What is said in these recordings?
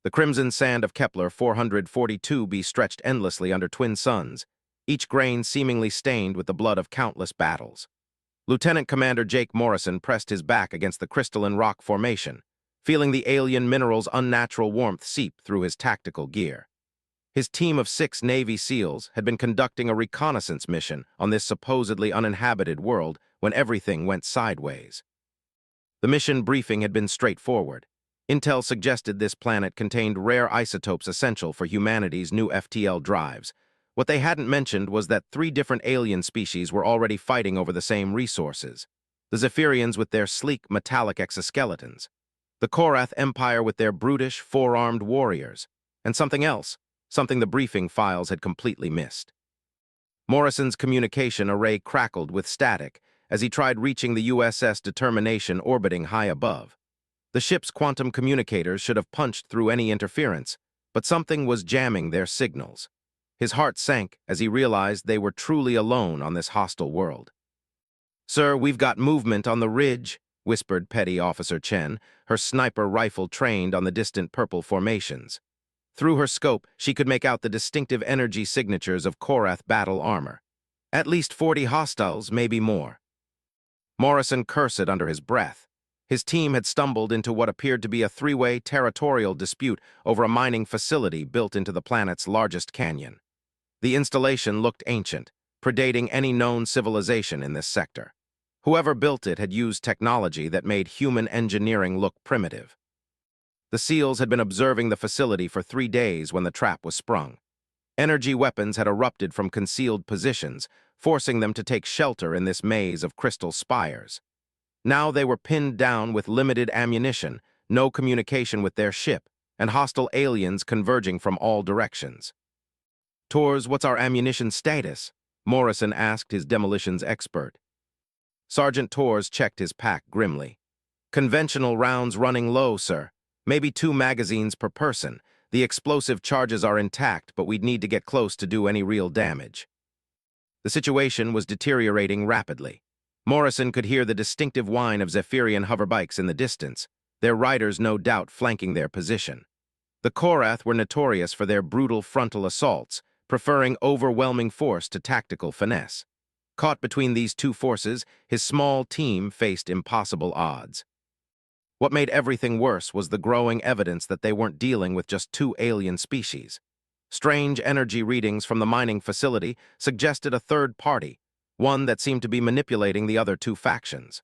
The crimson sand of Kepler 442b stretched endlessly under twin suns, each grain seemingly stained with the blood of countless battles. Lieutenant Commander Jake Morrison pressed his back against the crystalline rock formation, feeling the alien mineral's unnatural warmth seep through his tactical gear. His team of 6 Navy SEALs had been conducting a reconnaissance mission on this supposedly uninhabited world when everything went sideways. The mission briefing had been straightforward. Intel suggested this planet contained rare isotopes essential for humanity's new FTL drives. What they hadn't mentioned was that 3 different alien species were already fighting over the same resources. The Zephyrians with their sleek, metallic exoskeletons, the Korath Empire with their brutish, 4-armed warriors, and something else, something the briefing files had completely missed. Morrison's communication array crackled with static as he tried reaching the USS Determination orbiting high above. The ship's quantum communicators should have punched through any interference, but something was jamming their signals. His heart sank as he realized they were truly alone on this hostile world. "Sir, we've got movement on the ridge," whispered Petty Officer Chen, her sniper rifle trained on the distant purple formations. Through her scope, she could make out the distinctive energy signatures of Korath battle armor. At least 40 hostiles, maybe more. Morrison cursed under his breath. His team had stumbled into what appeared to be a 3-way territorial dispute over a mining facility built into the planet's largest canyon. The installation looked ancient, predating any known civilization in this sector. Whoever built it had used technology that made human engineering look primitive. The SEALs had been observing the facility for 3 days when the trap was sprung. Energy weapons had erupted from concealed positions, forcing them to take shelter in this maze of crystal spires. Now they were pinned down with limited ammunition, no communication with their ship, and hostile aliens converging from all directions. "Tors, what's our ammunition status?" Morrison asked his demolitions expert. Sergeant Tors checked his pack grimly. "Conventional rounds running low, sir. Maybe 2 magazines per person. The explosive charges are intact, but we'd need to get close to do any real damage." The situation was deteriorating rapidly. Morrison could hear the distinctive whine of Zephyrian hoverbikes in the distance, their riders no doubt flanking their position. The Korath were notorious for their brutal frontal assaults, preferring overwhelming force to tactical finesse. Caught between these 2 forces, his small team faced impossible odds. What made everything worse was the growing evidence that they weren't dealing with just 2 alien species. Strange energy readings from the mining facility suggested a third party, one that seemed to be manipulating the other 2 factions.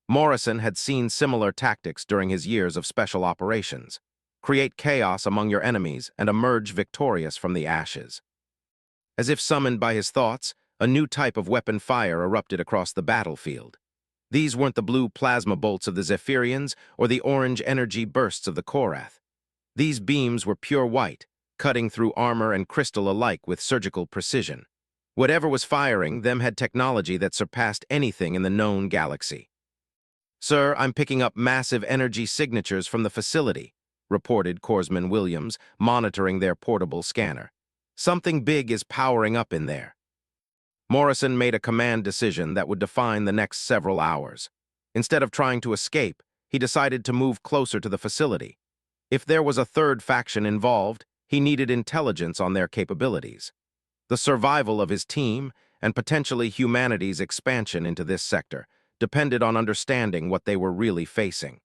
Morrison had seen similar tactics during his years of special operations. Create chaos among your enemies and emerge victorious from the ashes. As if summoned by his thoughts, a new type of weapon fire erupted across the battlefield. These weren't the blue plasma bolts of the Zephyrians or the orange energy bursts of the Korath. These beams were pure white, cutting through armor and crystal alike with surgical precision. Whatever was firing them had technology that surpassed anything in the known galaxy. "Sir, I'm picking up massive energy signatures from the facility," reported Corpsman Williams, monitoring their portable scanner. "Something big is powering up in there." Morrison made a command decision that would define the next several hours. Instead of trying to escape, he decided to move closer to the facility. If there was a third faction involved, he needed intelligence on their capabilities. The survival of his team, and potentially humanity's expansion into this sector, depended on understanding what they were really facing.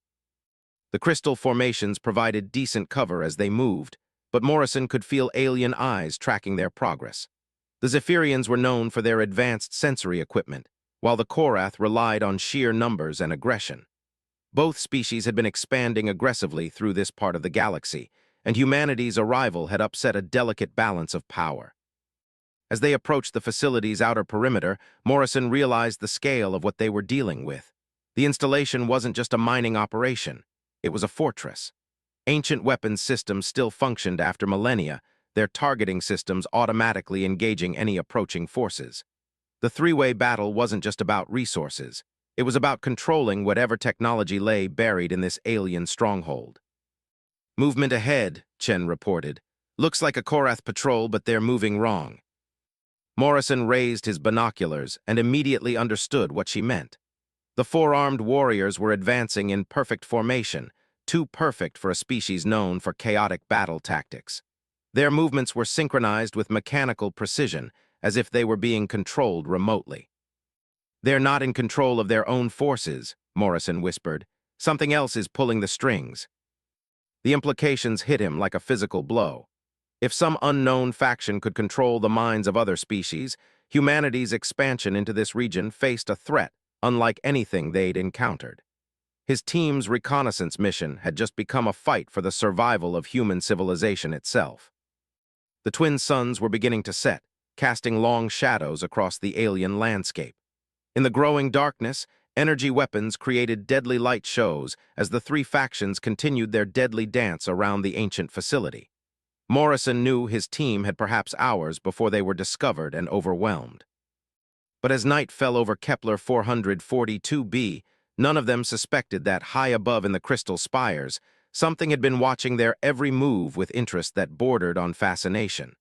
The crystal formations provided decent cover as they moved, but Morrison could feel alien eyes tracking their progress. The Zephyrians were known for their advanced sensory equipment, while the Korath relied on sheer numbers and aggression. Both species had been expanding aggressively through this part of the galaxy, and humanity's arrival had upset a delicate balance of power. As they approached the facility's outer perimeter, Morrison realized the scale of what they were dealing with. The installation wasn't just a mining operation, it was a fortress. Ancient weapons systems still functioned after millennia, their targeting systems automatically engaging any approaching forces. The 3-way battle wasn't just about resources, it was about controlling whatever technology lay buried in this alien stronghold. "Movement ahead," Chen reported. "Looks like a Korath patrol, but they're moving wrong." Morrison raised his binoculars and immediately understood what she meant. The 4-armed warriors were advancing in perfect formation, too perfect for a species known for chaotic battle tactics. Their movements were synchronized with mechanical precision, as if they were being controlled remotely. "They're not in control of their own forces," Morrison whispered. "Something else is pulling the strings." The implications hit him like a physical blow. If some unknown faction could control the minds of other species, humanity's expansion into this region faced a threat unlike anything they'd encountered. His team's reconnaissance mission had just become a fight for the survival of human civilization itself. The twin suns were beginning to set, casting long shadows across the alien landscape. In the growing darkness, energy weapons created deadly light shows as the three factions continued their deadly dance around the ancient facility. Morrison knew his team had perhaps hours before they were discovered and overwhelmed. But as night fell over Kepler 442b, none of them suspected that high above in the crystal spires, something had been watching their every move with interest that bordered on fascination.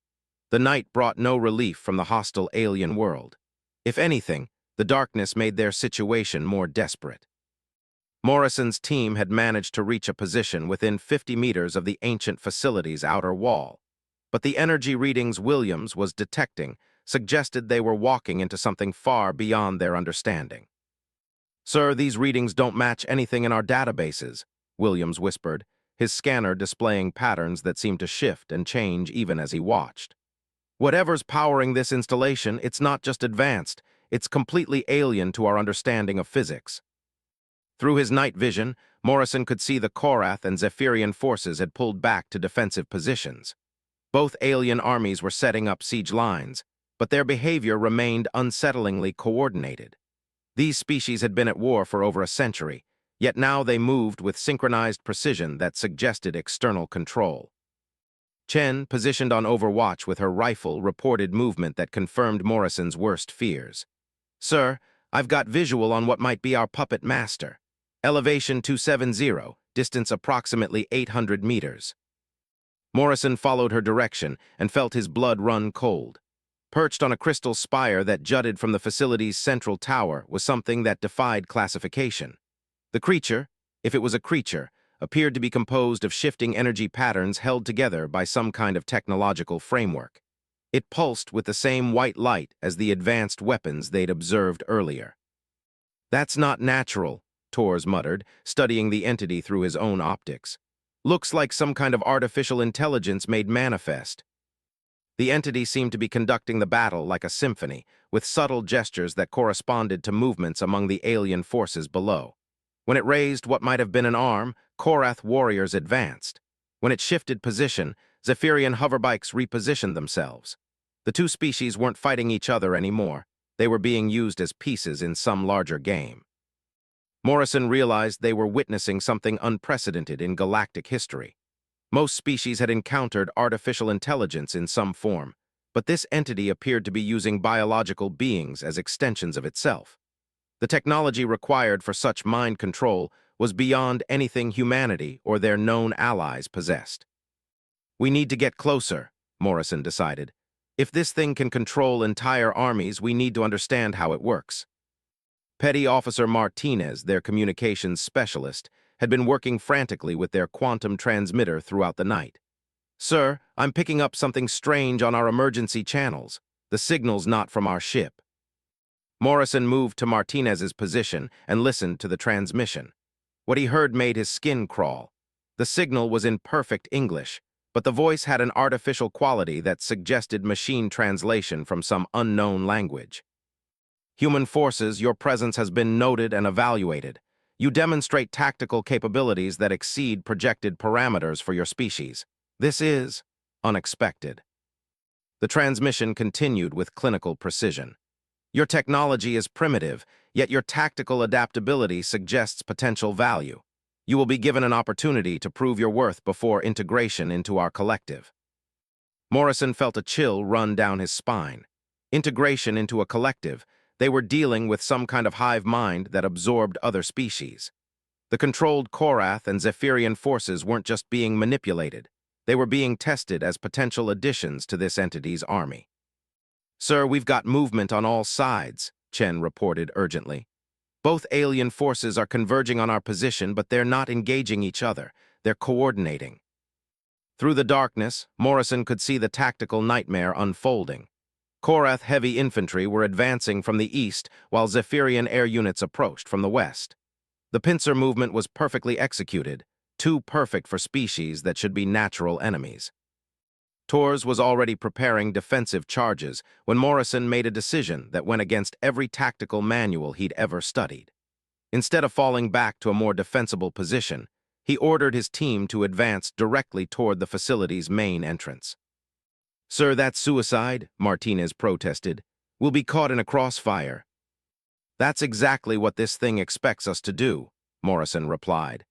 The night brought no relief from the hostile alien world. If anything, the darkness made their situation more desperate. Morrison's team had managed to reach a position within 50 meters of the ancient facility's outer wall. But the energy readings Williams was detecting suggested they were walking into something far beyond their understanding. "Sir, these readings don't match anything in our databases," Williams whispered, his scanner displaying patterns that seemed to shift and change even as he watched. "Whatever's powering this installation, it's not just advanced, it's completely alien to our understanding of physics." Through his night vision, Morrison could see the Korath and Zephyrian forces had pulled back to defensive positions. Both alien armies were setting up siege lines, but their behavior remained unsettlingly coordinated. These species had been at war for over a century, yet now they moved with synchronized precision that suggested external control. Chen, positioned on overwatch with her rifle, reported movement that confirmed Morrison's worst fears. "Sir, I've got visual on what might be our puppet master. Elevation 270, distance approximately 800 meters. Morrison followed her direction and felt his blood run cold. Perched on a crystal spire that jutted from the facility's central tower was something that defied classification. The creature, if it was a creature, appeared to be composed of shifting energy patterns held together by some kind of technological framework. It pulsed with the same white light as the advanced weapons they'd observed earlier. "That's not natural," Torres muttered, studying the entity through his own optics. "Looks like some kind of artificial intelligence made manifest." The entity seemed to be conducting the battle like a symphony, with subtle gestures that corresponded to movements among the alien forces below. When it raised what might have been an arm, Korath warriors advanced. When it shifted position, Zephyrian hoverbikes repositioned themselves. The two species weren't fighting each other anymore. They were being used as pieces in some larger game. Morrison realized they were witnessing something unprecedented in galactic history. Most species had encountered artificial intelligence in some form, but this entity appeared to be using biological beings as extensions of itself. The technology required for such mind control was beyond anything humanity or their known allies possessed. "We need to get closer," Morrison decided. "If this thing can control entire armies, we need to understand how it works." Petty Officer Martinez, their communications specialist, had been working frantically with their quantum transmitter throughout the night. "Sir, I'm picking up something strange on our emergency channels. The signal's not from our ship." Morrison moved to Martinez's position and listened to the transmission. What he heard made his skin crawl. The signal was in perfect English, but the voice had an artificial quality that suggested machine translation from some unknown language. "Human forces, your presence has been noted and evaluated. You demonstrate tactical capabilities that exceed projected parameters for your species. This is unexpected." The transmission continued with clinical precision. "Your technology is primitive, yet your tactical adaptability suggests potential value. You will be given an opportunity to prove your worth before integration into our collective." Morrison felt a chill run down his spine. Integration into a collective, they were dealing with some kind of hive mind that absorbed other species. The controlled Korath and Zephyrian forces weren't just being manipulated. They were being tested as potential additions to this entity's army. "Sir, we've got movement on all sides," Chen reported urgently. Both alien forces are converging on our position, but they're not engaging each other. They're coordinating. Through the darkness, Morrison could see the tactical nightmare unfolding. Korath heavy infantry were advancing from the east, while Zephyrian air units approached from the west. The pincer movement was perfectly executed, too perfect for species that should be natural enemies. Tors was already preparing defensive charges when Morrison made a decision that went against every tactical manual he'd ever studied. Instead of falling back to a more defensible position, he ordered his team to advance directly toward the facility's main entrance. "Sir, that's suicide," Martinez protested. "We'll be caught in a crossfire." "That's exactly what this thing expects us to do," Morrison replied.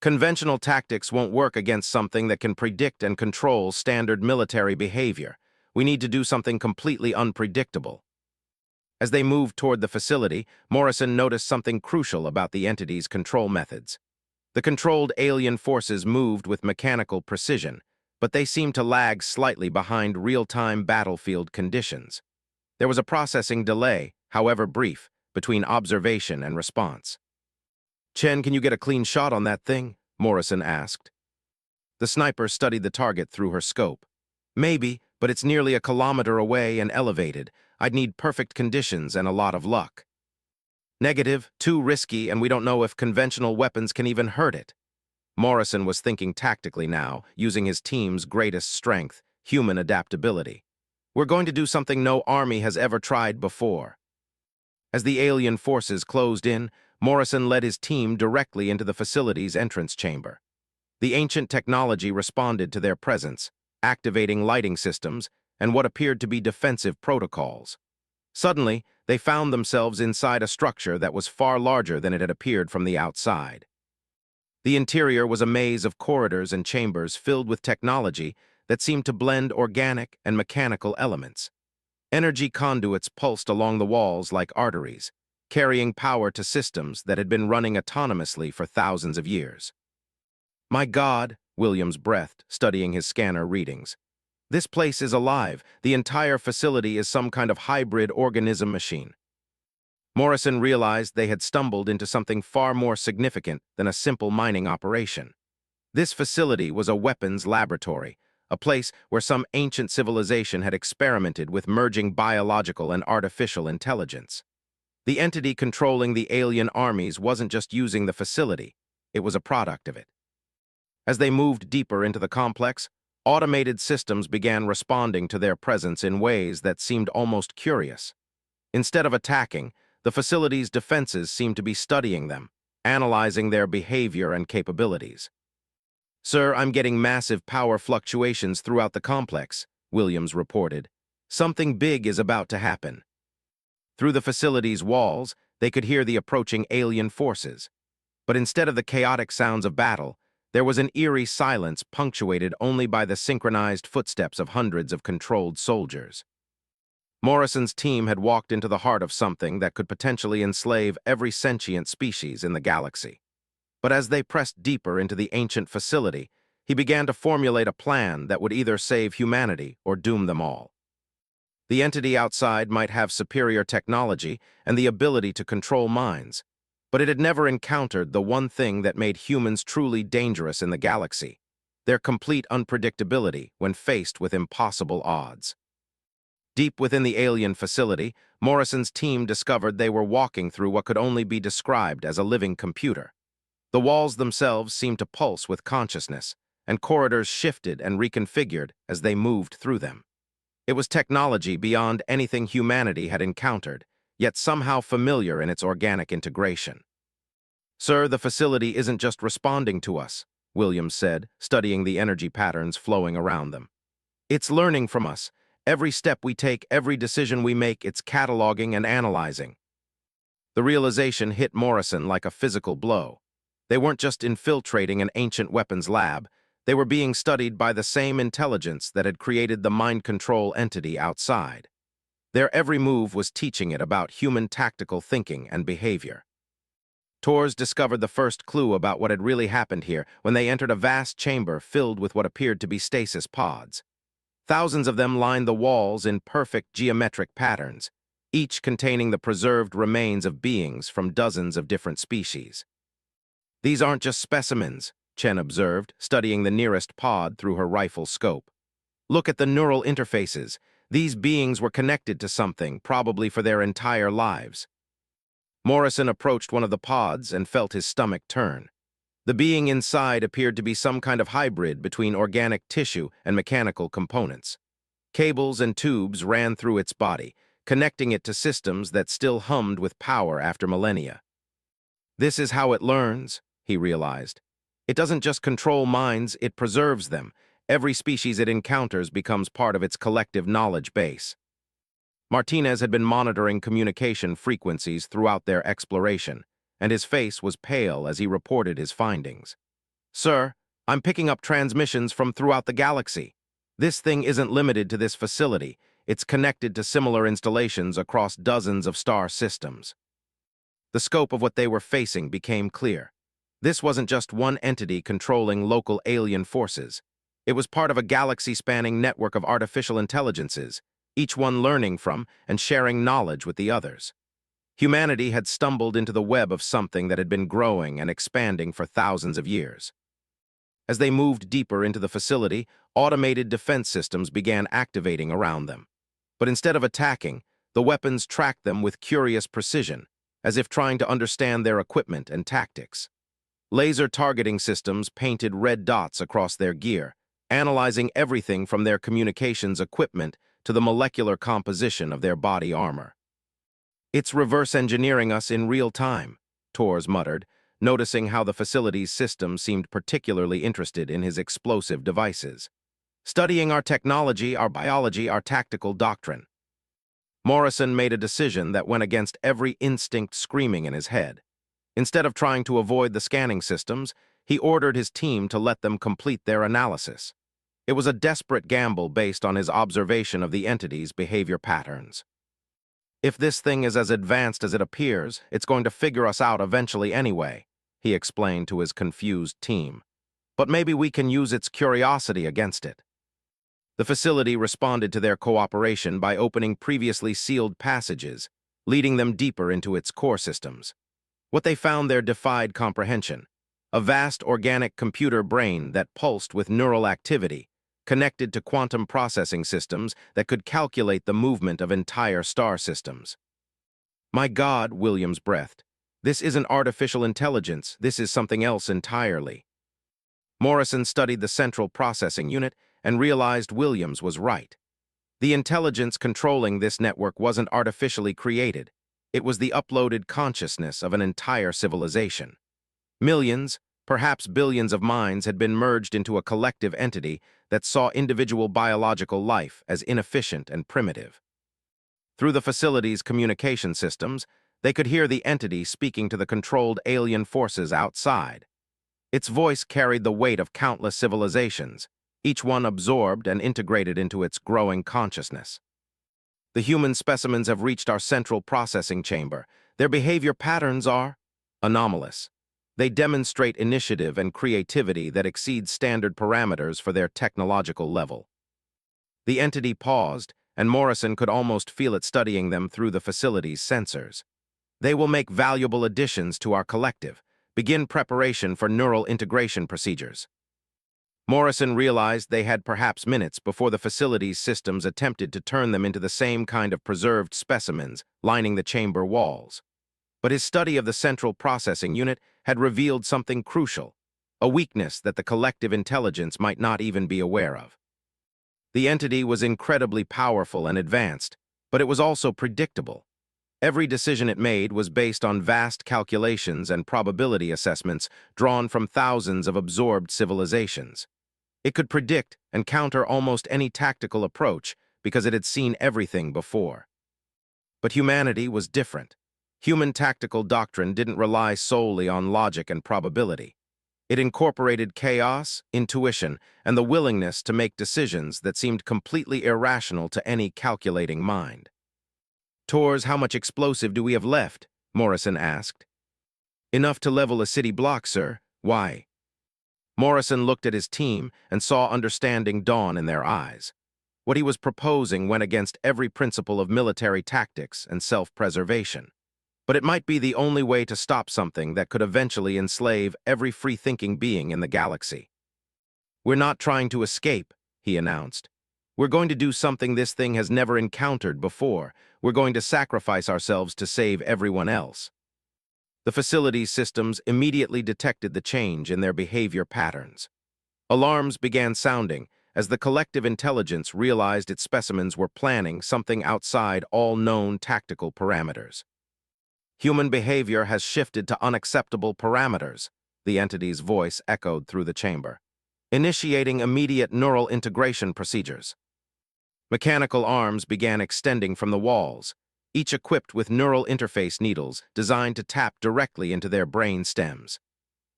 "Conventional tactics won't work against something that can predict and control standard military behavior. We need to do something completely unpredictable." As they moved toward the facility, Morrison noticed something crucial about the entity's control methods. The controlled alien forces moved with mechanical precision, but they seemed to lag slightly behind real-time battlefield conditions. There was a processing delay, however brief, between observation and response. "Chen, can you get a clean shot on that thing?" Morrison asked. The sniper studied the target through her scope. "Maybe, but it's nearly a kilometer away and elevated. I'd need perfect conditions and a lot of luck." "Negative, too risky, and we don't know if conventional weapons can even hurt it." Morrison was thinking tactically now, using his team's greatest strength, human adaptability. "We're going to do something no army has ever tried before." As the alien forces closed in, Morrison led his team directly into the facility's entrance chamber. The ancient technology responded to their presence, activating lighting systems and what appeared to be defensive protocols. Suddenly, they found themselves inside a structure that was far larger than it had appeared from the outside. The interior was a maze of corridors and chambers filled with technology that seemed to blend organic and mechanical elements. Energy conduits pulsed along the walls like arteries, carrying power to systems that had been running autonomously for thousands of years. "My God," Williams breathed, studying his scanner readings. "This place is alive. The entire facility is some kind of hybrid organism machine." Morrison realized they had stumbled into something far more significant than a simple mining operation. This facility was a weapons laboratory, a place where some ancient civilization had experimented with merging biological and artificial intelligence. The entity controlling the alien armies wasn't just using the facility, it was a product of it. As they moved deeper into the complex, automated systems began responding to their presence in ways that seemed almost curious. Instead of attacking, the facility's defenses seemed to be studying them, analyzing their behavior and capabilities. "Sir, I'm getting massive power fluctuations throughout the complex," Williams reported. "Something big is about to happen." Through the facility's walls, they could hear the approaching alien forces. But instead of the chaotic sounds of battle, there was an eerie silence punctuated only by the synchronized footsteps of hundreds of controlled soldiers. Morrison's team had walked into the heart of something that could potentially enslave every sentient species in the galaxy. But as they pressed deeper into the ancient facility, he began to formulate a plan that would either save humanity or doom them all. The entity outside might have superior technology and the ability to control minds, but it had never encountered the one thing that made humans truly dangerous in the galaxy: their complete unpredictability when faced with impossible odds. Deep within the alien facility, Morrison's team discovered they were walking through what could only be described as a living computer. The walls themselves seemed to pulse with consciousness, and corridors shifted and reconfigured as they moved through them. It was technology beyond anything humanity had encountered, yet somehow familiar in its organic integration. "Sir, the facility isn't just responding to us," Williams said, studying the energy patterns flowing around them. "It's learning from us. Every step we take, every decision we make, it's cataloging and analyzing." The realization hit Morrison like a physical blow. They weren't just infiltrating an ancient weapons lab, they were being studied by the same intelligence that had created the mind control entity outside. Their every move was teaching it about human tactical thinking and behavior. Tors discovered the first clue about what had really happened here when they entered a vast chamber filled with what appeared to be stasis pods. Thousands of them lined the walls in perfect geometric patterns, each containing the preserved remains of beings from dozens of different species. These aren't just specimens, Chen observed, studying the nearest pod through her rifle scope. Look at the neural interfaces. These beings were connected to something, probably for their entire lives. Morrison approached one of the pods and felt his stomach turn. The being inside appeared to be some kind of hybrid between organic tissue and mechanical components. Cables and tubes ran through its body, connecting it to systems that still hummed with power after millennia. This is how it learns, he realized. It doesn't just control minds, it preserves them. Every species it encounters becomes part of its collective knowledge base. Martinez had been monitoring communication frequencies throughout their exploration, and his face was pale as he reported his findings. "Sir, I'm picking up transmissions from throughout the galaxy. This thing isn't limited to this facility. It's connected to similar installations across dozens of star systems." The scope of what they were facing became clear. This wasn't just one entity controlling local alien forces. It was part of a galaxy-spanning network of artificial intelligences, each one learning from and sharing knowledge with the others. Humanity had stumbled into the web of something that had been growing and expanding for thousands of years. As they moved deeper into the facility, automated defense systems began activating around them. But instead of attacking, the weapons tracked them with curious precision, as if trying to understand their equipment and tactics. Laser targeting systems painted red dots across their gear, analyzing everything from their communications equipment to the molecular composition of their body armor. "It's reverse engineering us in real time," Torres muttered, noticing how the facility's system seemed particularly interested in his explosive devices. "Studying our technology, our biology, our tactical doctrine." Morrison made a decision that went against every instinct screaming in his head. Instead of trying to avoid the scanning systems, he ordered his team to let them complete their analysis. It was a desperate gamble based on his observation of the entity's behavior patterns. "If this thing is as advanced as it appears, it's going to figure us out eventually anyway," he explained to his confused team. "But maybe we can use its curiosity against it." The facility responded to their cooperation by opening previously sealed passages, leading them deeper into its core systems. What they found there defied comprehension: a vast organic computer brain that pulsed with neural activity, connected to quantum processing systems that could calculate the movement of entire star systems. "My God," Williams breathed, "this isn't artificial intelligence, this is something else entirely." Morrison studied the central processing unit and realized Williams was right. The intelligence controlling this network wasn't artificially created. It was the uploaded consciousness of an entire civilization. Millions, perhaps billions of minds had been merged into a collective entity that saw individual biological life as inefficient and primitive. Through the facility's communication systems, they could hear the entity speaking to the controlled alien forces outside. Its voice carried the weight of countless civilizations, each one absorbed and integrated into its growing consciousness. "The human specimens have reached our central processing chamber. Their behavior patterns are anomalous. They demonstrate initiative and creativity that exceed standard parameters for their technological level." The entity paused, and Morrison could almost feel it studying them through the facility's sensors. "They will make valuable additions to our collective. Begin preparation for neural integration procedures." Morrison realized they had perhaps minutes before the facility's systems attempted to turn them into the same kind of preserved specimens lining the chamber walls. But his study of the central processing unit had revealed something crucial, a weakness that the collective intelligence might not even be aware of. The entity was incredibly powerful and advanced, but it was also predictable. Every decision it made was based on vast calculations and probability assessments drawn from thousands of absorbed civilizations. It could predict and counter almost any tactical approach because it had seen everything before. But humanity was different. Human tactical doctrine didn't rely solely on logic and probability. It incorporated chaos, intuition, and the willingness to make decisions that seemed completely irrational to any calculating mind. "Torres, how much explosive do we have left?" Morrison asked. "Enough to level a city block, sir. Why?" Morrison looked at his team and saw understanding dawn in their eyes. What he was proposing went against every principle of military tactics and self-preservation. But it might be the only way to stop something that could eventually enslave every free-thinking being in the galaxy. "We're not trying to escape," he announced. "We're going to do something this thing has never encountered before. We're going to sacrifice ourselves to save everyone else." The facility's systems immediately detected the change in their behavior patterns. Alarms began sounding as the collective intelligence realized its specimens were planning something outside all known tactical parameters. "Human behavior has shifted to unacceptable parameters," the entity's voice echoed through the chamber, "initiating immediate neural integration procedures." Mechanical arms began extending from the walls, each equipped with neural interface needles designed to tap directly into their brain stems.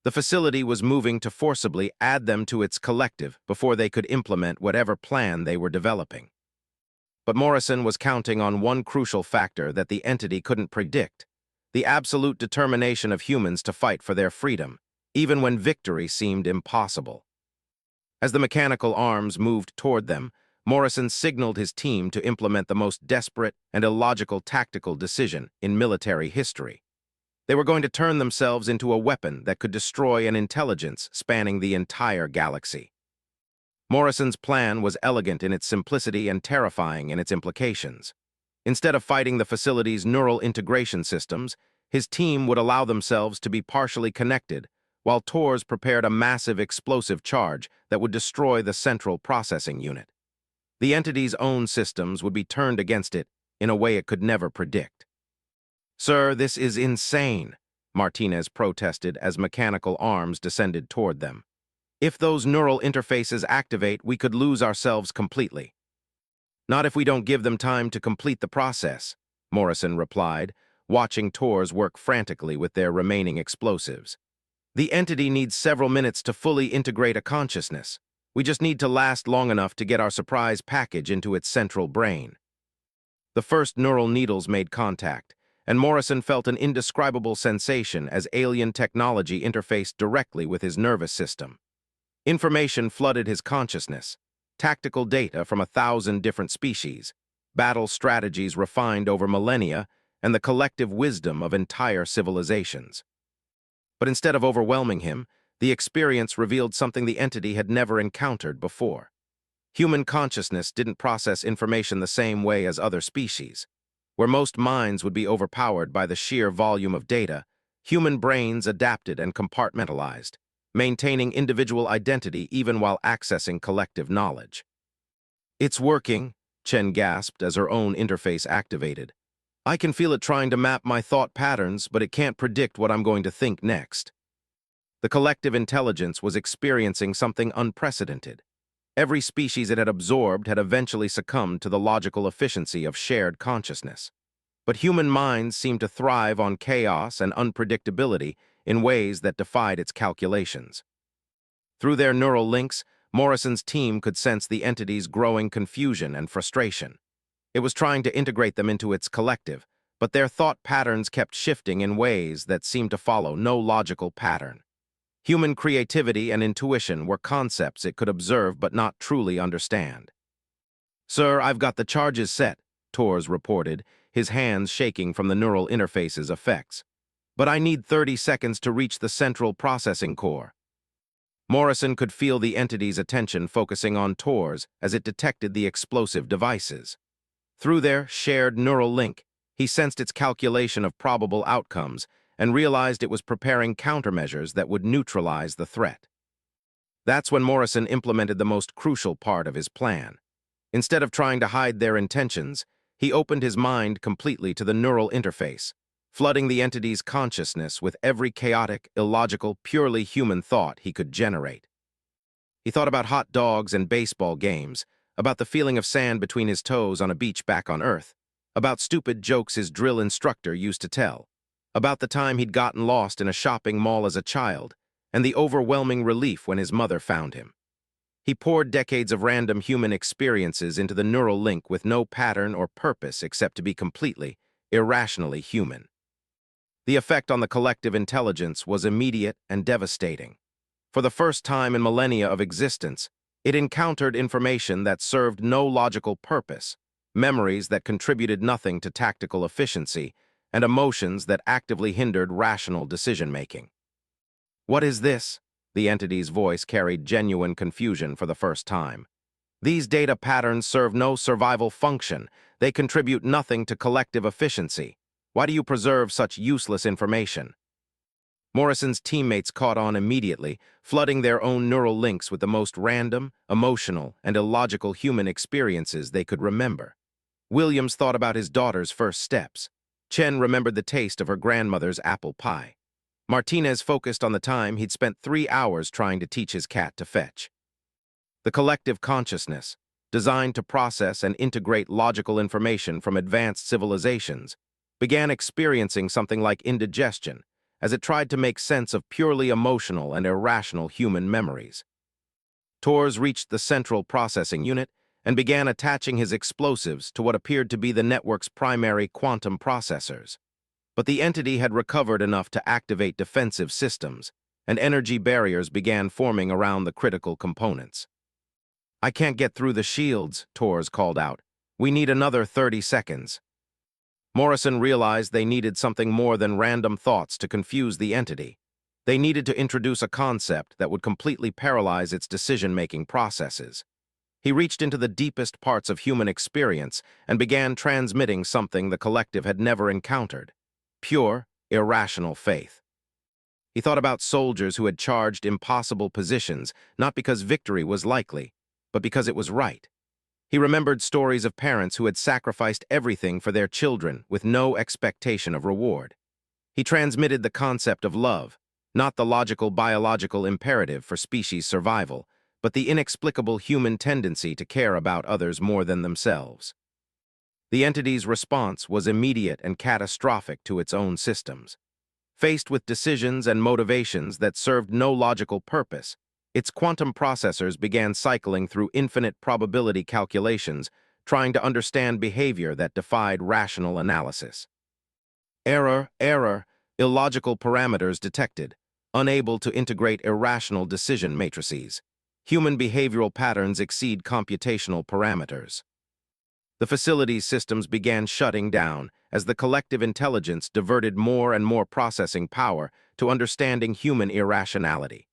The facility was moving to forcibly add them to its collective before they could implement whatever plan they were developing. But Morrison was counting on one crucial factor that the entity couldn't predict: the absolute determination of humans to fight for their freedom, even when victory seemed impossible. As the mechanical arms moved toward them, Morrison signaled his team to implement the most desperate and illogical tactical decision in military history. They were going to turn themselves into a weapon that could destroy an intelligence spanning the entire galaxy. Morrison's plan was elegant in its simplicity and terrifying in its implications. Instead of fighting the facility's neural integration systems, his team would allow themselves to be partially connected, while Tors prepared a massive explosive charge that would destroy the central processing unit. The entity's own systems would be turned against it in a way it could never predict. "Sir, this is insane," Martinez protested as mechanical arms descended toward them. "If those neural interfaces activate, we could lose ourselves completely." "Not if we don't give them time to complete the process," Morrison replied, watching Tors work frantically with their remaining explosives. "The entity needs several minutes to fully integrate a consciousness. We just need to last long enough to get our surprise package into its central brain." The first neural needles made contact, and Morrison felt an indescribable sensation as alien technology interfaced directly with his nervous system. Information flooded his consciousness: tactical data from 1,000 different species, battle strategies refined over millennia, and the collective wisdom of entire civilizations. But instead of overwhelming him, the experience revealed something the entity had never encountered before. Human consciousness didn't process information the same way as other species. Where most minds would be overpowered by the sheer volume of data, human brains adapted and compartmentalized, maintaining individual identity even while accessing collective knowledge. "It's working," Chen gasped as her own interface activated. "I can feel it trying to map my thought patterns, but it can't predict what I'm going to think next." The collective intelligence was experiencing something unprecedented. Every species it had absorbed had eventually succumbed to the logical efficiency of shared consciousness. But human minds seemed to thrive on chaos and unpredictability in ways that defied its calculations. Through their neural links, Morrison's team could sense the entity's growing confusion and frustration. It was trying to integrate them into its collective, but their thought patterns kept shifting in ways that seemed to follow no logical pattern. Human creativity and intuition were concepts it could observe but not truly understand. "Sir, I've got the charges set," Tors reported, his hands shaking from the neural interface's effects. "But I need 30 seconds to reach the central processing core." Morrison could feel the entity's attention focusing on Tors as it detected the explosive devices. Through their shared neural link, he sensed its calculation of probable outcomes and realized it was preparing countermeasures that would neutralize the threat. That's when Morrison implemented the most crucial part of his plan. Instead of trying to hide their intentions, he opened his mind completely to the neural interface, flooding the entity's consciousness with every chaotic, illogical, purely human thought he could generate. He thought about hot dogs and baseball games, about the feeling of sand between his toes on a beach back on Earth, about stupid jokes his drill instructor used to tell, about the time he'd gotten lost in a shopping mall as a child, and the overwhelming relief when his mother found him. He poured decades of random human experiences into the neural link with no pattern or purpose except to be completely, irrationally human. The effect on the collective intelligence was immediate and devastating. For the first time in millennia of existence, It encountered information that served no logical purpose, memories that contributed nothing to tactical efficiency, and emotions that actively hindered rational decision-making. "What is this?" The entity's voice carried genuine confusion for the first time. "These data patterns serve no survival function. They contribute nothing to collective efficiency. Why do you preserve such useless information?" Morrison's teammates caught on immediately, flooding their own neural links with the most random, emotional, and illogical human experiences they could remember. Williams thought about his daughter's first steps. Chen remembered the taste of her grandmother's apple pie. Martinez focused on the time he'd spent 3 hours trying to teach his cat to fetch. The collective consciousness, designed to process and integrate logical information from advanced civilizations, began experiencing something like indigestion as it tried to make sense of purely emotional and irrational human memories. Torres reached the central processing unit and began attaching his explosives to what appeared to be the network's primary quantum processors. But the entity had recovered enough to activate defensive systems, and energy barriers began forming around the critical components. "I can't get through the shields," Torres called out. "We need another 30 seconds. Morrison realized they needed something more than random thoughts to confuse the entity. They needed to introduce a concept that would completely paralyze its decision-making processes. He reached into the deepest parts of human experience and began transmitting something the collective had never encountered: pure, irrational faith. He thought about soldiers who had charged impossible positions, not because victory was likely, but because it was right. He remembered stories of parents who had sacrificed everything for their children with no expectation of reward. He transmitted the concept of love, not the logical biological imperative for species survival, but the inexplicable human tendency to care about others more than themselves. The entity's response was immediate and catastrophic to its own systems. Faced with decisions and motivations that served no logical purpose, its quantum processors began cycling through infinite probability calculations, trying to understand behavior that defied rational analysis. Error, illogical parameters detected, unable to integrate irrational decision matrices. Human behavioral patterns exceed computational parameters. The facility's systems began shutting down as the collective intelligence diverted more and more processing power to understanding human irrationality.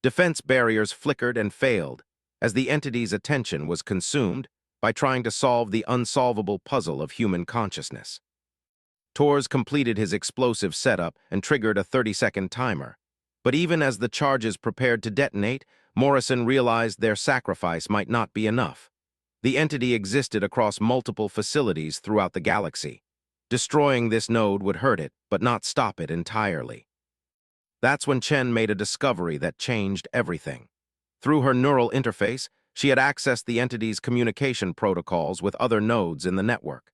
Defense barriers flickered and failed as the entity's attention was consumed by trying to solve the unsolvable puzzle of human consciousness. Torres completed his explosive setup and triggered a 30-second timer. But even as the charges prepared to detonate, Morrison realized their sacrifice might not be enough. The entity existed across multiple facilities throughout the galaxy. Destroying this node would hurt it, but not stop it entirely. That's when Chen made a discovery that changed everything. Through her neural interface, she had accessed the entity's communication protocols with other nodes in the network.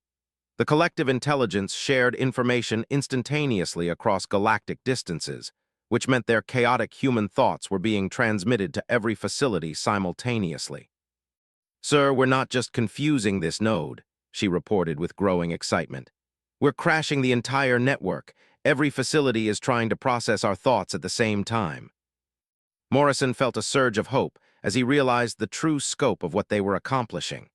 The collective intelligence shared information instantaneously across galactic distances, which meant their chaotic human thoughts were being transmitted to every facility simultaneously. "Sir, we're not just confusing this node," she reported with growing excitement. "We're crashing the entire network. Every facility is trying to process our thoughts at the same time." Morrison felt a surge of hope as he realized the true scope of what they were accomplishing.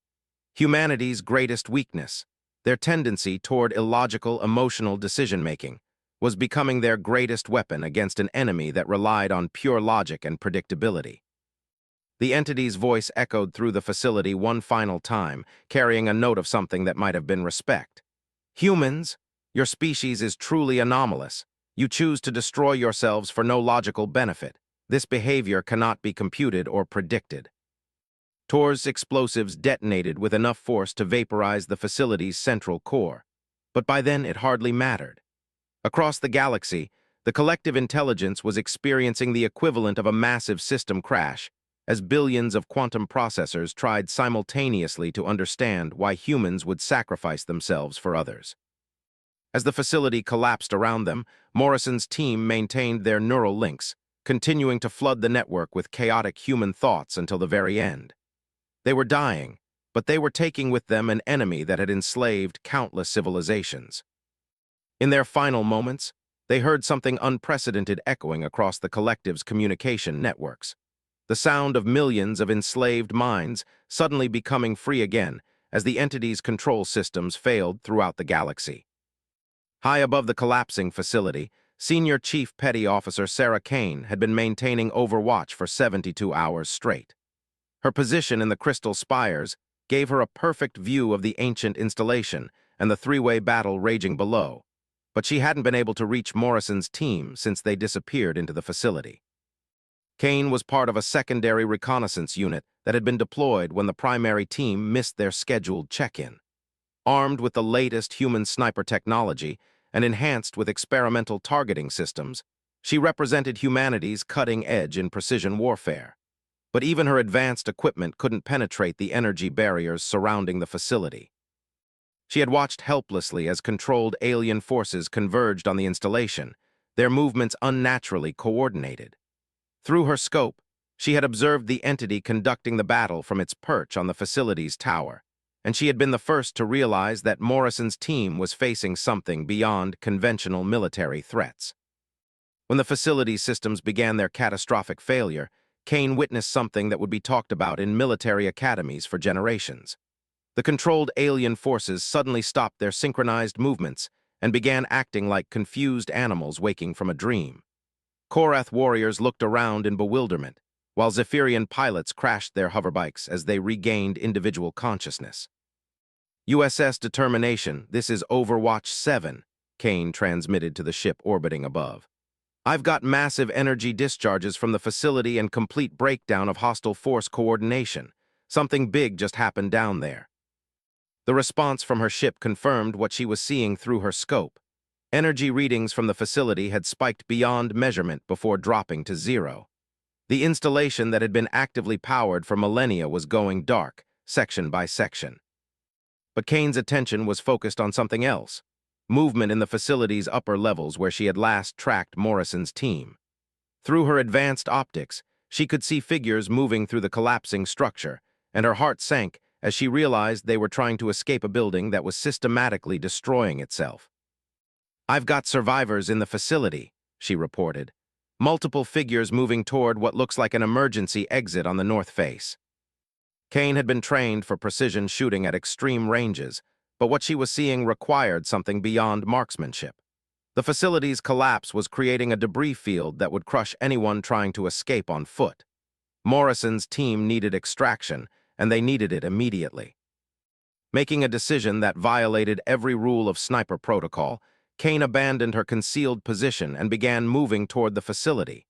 Humanity's greatest weakness, their tendency toward illogical, emotional decision-making, was becoming their greatest weapon against an enemy that relied on pure logic and predictability. The entity's voice echoed through the facility one final time, carrying a note of something that might have been respect. "Humans, your species is truly anomalous. You choose to destroy yourselves for no logical benefit. This behavior cannot be computed or predicted." Tor's explosives detonated with enough force to vaporize the facility's central core, but by then it hardly mattered. Across the galaxy, the collective intelligence was experiencing the equivalent of a massive system crash, as billions of quantum processors tried simultaneously to understand why humans would sacrifice themselves for others. As the facility collapsed around them, Morrison's team maintained their neural links, continuing to flood the network with chaotic human thoughts until the very end. They were dying, but they were taking with them an enemy that had enslaved countless civilizations. In their final moments, they heard something unprecedented echoing across the collective's communication networks. the sound of millions of enslaved minds suddenly becoming free again as the entity's control systems failed throughout the galaxy. High above the collapsing facility, Senior Chief Petty Officer Sarah Kane had been maintaining overwatch for 72 hours straight. Her position in the crystal spires gave her a perfect view of the ancient installation and the three-way battle raging below, but she hadn't been able to reach Morrison's team since they disappeared into the facility. Kane was part of a secondary reconnaissance unit that had been deployed when the primary team missed their scheduled check-in. Armed with the latest human sniper technology and enhanced with experimental targeting systems, she represented humanity's cutting edge in precision warfare. But even her advanced equipment couldn't penetrate the energy barriers surrounding the facility. She had watched helplessly as controlled alien forces converged on the installation, their movements unnaturally coordinated. Through her scope, she had observed the entity conducting the battle from its perch on the facility's tower, and she had been the first to realize that Morrison's team was facing something beyond conventional military threats. When the facility's systems began their catastrophic failure, Kane witnessed something that would be talked about in military academies for generations. The controlled alien forces suddenly stopped their synchronized movements and began acting like confused animals waking from a dream. Korath warriors looked around in bewilderment, while Zephyrian pilots crashed their hoverbikes as they regained individual consciousness. USS Determination, this is Overwatch 7, Kane transmitted to the ship orbiting above. I've got massive energy discharges from the facility and complete breakdown of hostile force coordination. Something big just happened down there. The response from her ship confirmed what she was seeing through her scope. Energy readings from the facility had spiked beyond measurement before dropping to zero. The installation that had been actively powered for millennia was going dark, section by section. But Kane's attention was focused on something else: movement in the facility's upper levels where she had last tracked Morrison's team. Through her advanced optics, she could see figures moving through the collapsing structure, and her heart sank as she realized they were trying to escape a building that was systematically destroying itself. "I've got survivors in the facility," she reported. Multiple figures moving toward what looks like an emergency exit on the north face. Kane had been trained for precision shooting at extreme ranges, but what she was seeing required something beyond marksmanship. The facility's collapse was creating a debris field that would crush anyone trying to escape on foot. Morrison's team needed extraction, and they needed it immediately. Making a decision that violated every rule of sniper protocol, Kane abandoned her concealed position and began moving toward the facility.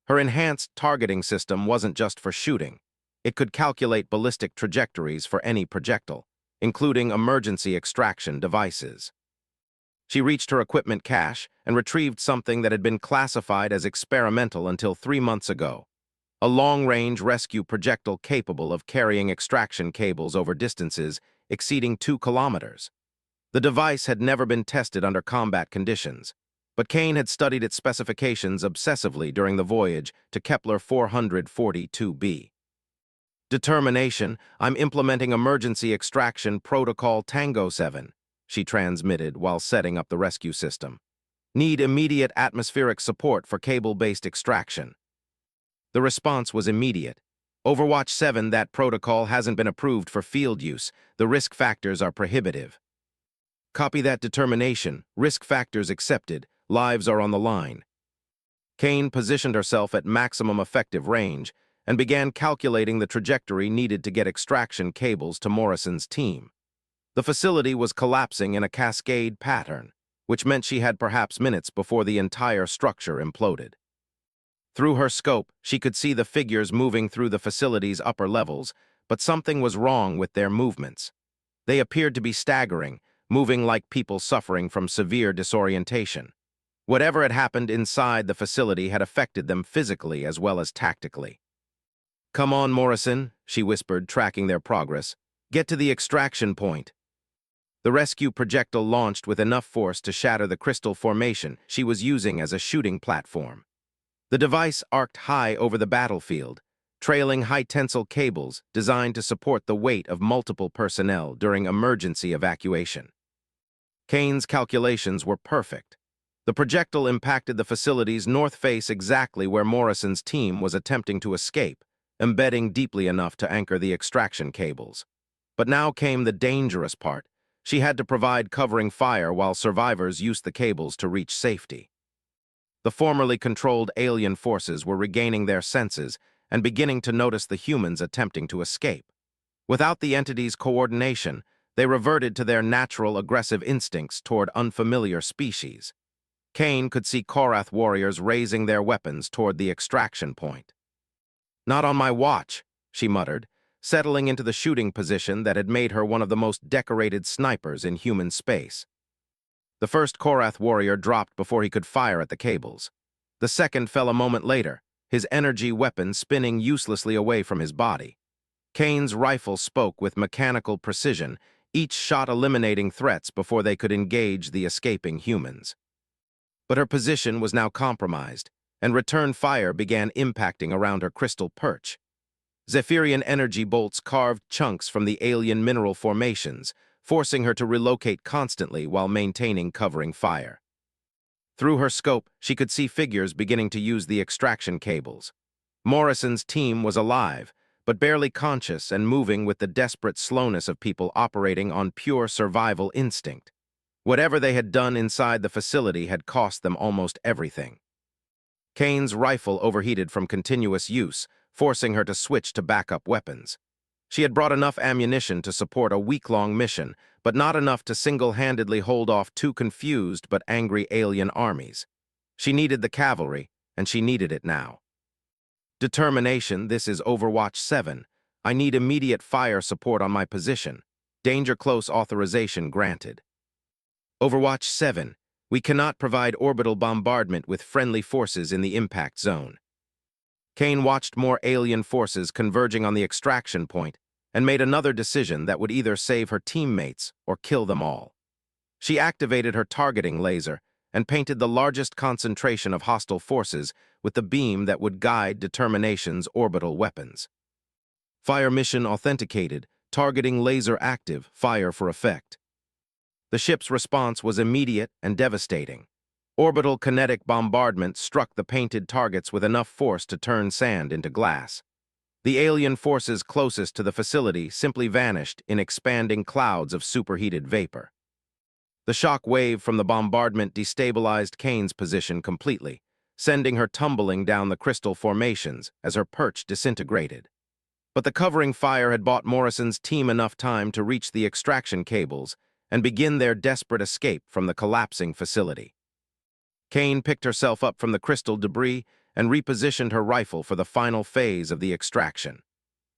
Her enhanced targeting system wasn't just for shooting. It could calculate ballistic trajectories for any projectile, including emergency extraction devices. She reached her equipment cache and retrieved something that had been classified as experimental until 3 months ago: a long-range rescue projectile capable of carrying extraction cables over distances exceeding 2 kilometers. The device had never been tested under combat conditions, but Kane had studied its specifications obsessively during the voyage to Kepler 442b. "Determination, I'm implementing emergency extraction protocol Tango 7, she transmitted while setting up the rescue system. "Need immediate atmospheric support for cable-based extraction." The response was immediate. "Overwatch 7, that protocol hasn't been approved for field use. The risk factors are prohibitive." "Copy that, Determination. Risk factors accepted. Lives are on the line." Kane positioned herself at maximum effective range and began calculating the trajectory needed to get extraction cables to Morrison's team. The facility was collapsing in a cascade pattern, which meant she had perhaps minutes before the entire structure imploded. Through her scope, she could see the figures moving through the facility's upper levels, but something was wrong with their movements. They appeared to be staggering, moving like people suffering from severe disorientation. Whatever had happened inside the facility had affected them physically as well as tactically. "Come on, Morrison," she whispered, tracking their progress. "Get to the extraction point." The rescue projectile launched with enough force to shatter the crystal formation she was using as a shooting platform. The device arced high over the battlefield, trailing high-tensile cables designed to support the weight of multiple personnel during emergency evacuation. Kane's calculations were perfect. The projectile impacted the facility's north face exactly where Morrison's team was attempting to escape, embedding deeply enough to anchor the extraction cables. But now came the dangerous part. She had to provide covering fire while survivors used the cables to reach safety. The formerly controlled alien forces were regaining their senses and beginning to notice the humans attempting to escape. Without the entity's coordination, they reverted to their natural aggressive instincts toward unfamiliar species. Kane could see Korath warriors raising their weapons toward the extraction point. "Not on my watch," she muttered, settling into the shooting position that had made her one of the most decorated snipers in human space. The first Korath warrior dropped before he could fire at the cables. The second fell a moment later, his energy weapon spinning uselessly away from his body. Kane's rifle spoke with mechanical precision, each shot eliminating threats before they could engage the escaping humans. But her position was now compromised, and return fire began impacting around her crystal perch. Zephyrian energy bolts carved chunks from the alien mineral formations, forcing her to relocate constantly while maintaining covering fire. Through her scope, she could see figures beginning to use the extraction cables. Morrison's team was alive, but barely conscious and moving with the desperate slowness of people operating on pure survival instinct. Whatever they had done inside the facility had cost them almost everything. Kane's rifle overheated from continuous use, forcing her to switch to backup weapons. She had brought enough ammunition to support a week-long mission, but not enough to single-handedly hold off two confused but angry alien armies. She needed the cavalry, and she needed it now. "Determination, this is Overwatch 7. I need immediate fire support on my position. Danger close authorization granted." "Overwatch 7. We cannot provide orbital bombardment with friendly forces in the impact zone." Kane watched more alien forces converging on the extraction point and made another decision that would either save her teammates or kill them all. She activated her targeting laser and painted the largest concentration of hostile forces with the beam that would guide Determination's orbital weapons. "Fire mission authenticated. Targeting laser active. Fire for effect." The ship's response was immediate and devastating. Orbital kinetic bombardment struck the painted targets with enough force to turn sand into glass. The alien forces closest to the facility simply vanished in expanding clouds of superheated vapor. The shock wave from the bombardment destabilized Kane's position completely, sending her tumbling down the crystal formations as her perch disintegrated. But the covering fire had bought Morrison's team enough time to reach the extraction cables and begin their desperate escape from the collapsing facility. Kane picked herself up from the crystal debris and repositioned her rifle for the final phase of the extraction.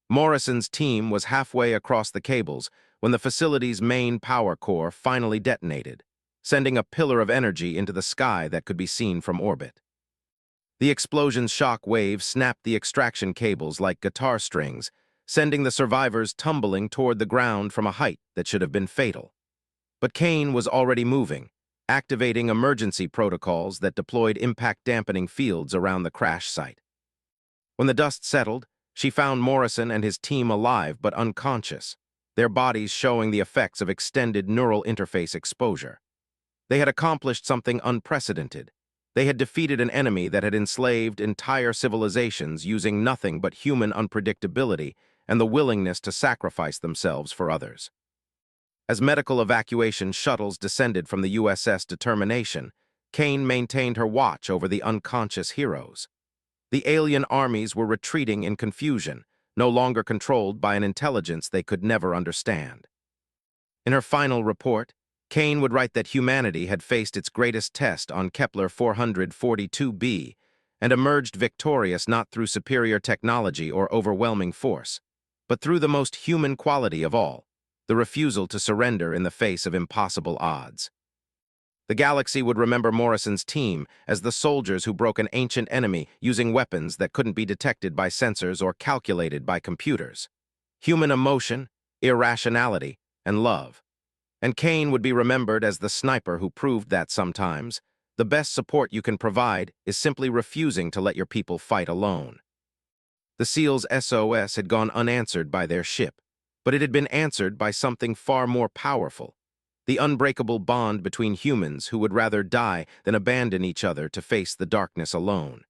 Morrison's team was halfway across the cables when the facility's main power core finally detonated, sending a pillar of energy into the sky that could be seen from orbit. The explosion's shock wave snapped the extraction cables like guitar strings, sending the survivors tumbling toward the ground from a height that should have been fatal. But Kane was already moving, activating emergency protocols that deployed impact-dampening fields around the crash site. When the dust settled, she found Morrison and his team alive but unconscious, their bodies showing the effects of extended neural interface exposure. They had accomplished something unprecedented. They had defeated an enemy that had enslaved entire civilizations using nothing but human unpredictability and the willingness to sacrifice themselves for others. As medical evacuation shuttles descended from the USS Determination, Kane maintained her watch over the unconscious heroes. The alien armies were retreating in confusion, no longer controlled by an intelligence they could never understand. In her final report, Kane would write that humanity had faced its greatest test on Kepler 442b and emerged victorious not through superior technology or overwhelming force, but through the most human quality of all, the refusal to surrender in the face of impossible odds. The galaxy would remember Morrison's team as the soldiers who broke an ancient enemy using weapons that couldn't be detected by sensors or calculated by computers. Human emotion, irrationality, and love. And Kane would be remembered as the sniper who proved that sometimes the best support you can provide is simply refusing to let your people fight alone. The SEAL's SOS had gone unanswered by their ship, but it had been answered by something far more powerful, the unbreakable bond between humans who would rather die than abandon each other to face the darkness alone.